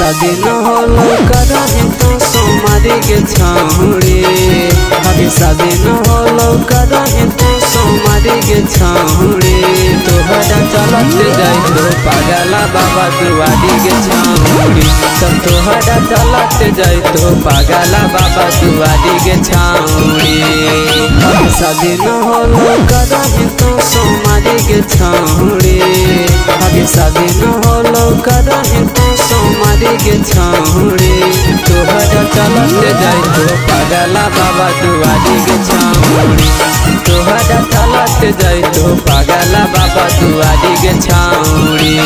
शादी न होलो करही तो सोमारी के छाउड़ी। अभी शादी न होलो करही तो सोमारी के छाउड़ी। तोहरा चलत जाई तो पागला बाबा दुआरी के छाउड़ी। सब तोहरा चलत जाई तो पागला बाबा दुआरी के छाउड़ी। अभी शादी न होलो करही तो सोमारी के छाउड़ी। अभी शादी न होलो करही तो सोमारी के छाउड़ी। तोहरा चलत जाई तो पागला बाबा दुआरी के छाउड़ी। तोहरा चलत जाई तो पागला बाबा दुआरी के छाउड़ी।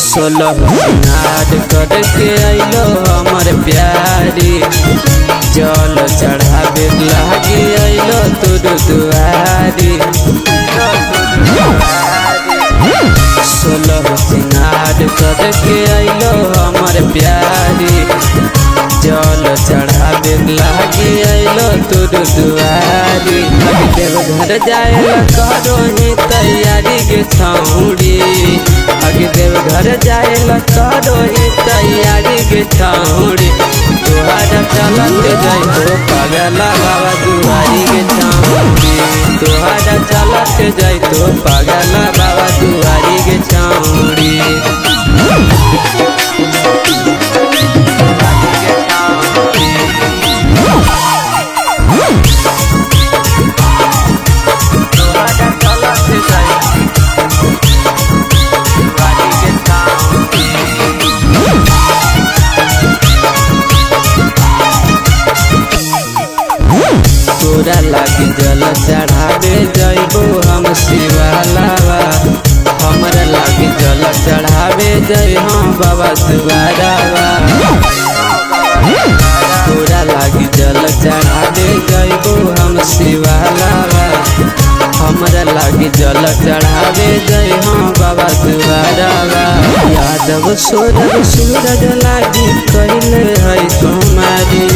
सोलह नाद करके आइलो हमर प्यारी। जल चढ़ावे लागे आइलो तोर दुआरी। सोलह सिंगार करके आइलो हमर प्यारी। जल चढ़ावे लागे आइलो तोर दुआरी। देवघर जाए करो ही तैयारी के छाउड़ी। आगे देवघर जाए करो ही तैयारी के छाउड़ी। तोहरा चलत जाई तो पागला बाबा दुआरी के छाउड़ी। तोहरा चलत जाई तो पागला बाबा दुआरी के छाउड़ी। तोरा लागी जल चढ़ावे जइबो हम शिवालावा। हमरा लागी जल चढ़ावे जइ हम बाबा दुआरावा। तोरा लागी जल चढ़ावे जइबो हम शिवालावा। हमरा लागी जल चढ़ावे जइ हम बाबा दुआरावा। यादव सूरज सूरज लागी कहले है सोमारी।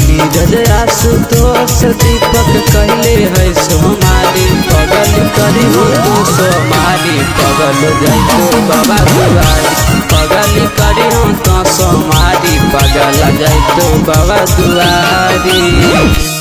नीरज आशुतोष दीपक कहले है सोमारी। पगल करी तो सोमारी। पगल जाई तो बाबा दुआरी। पगल करी तो सोमारी। पगल जाई तो बाबा दुआरी।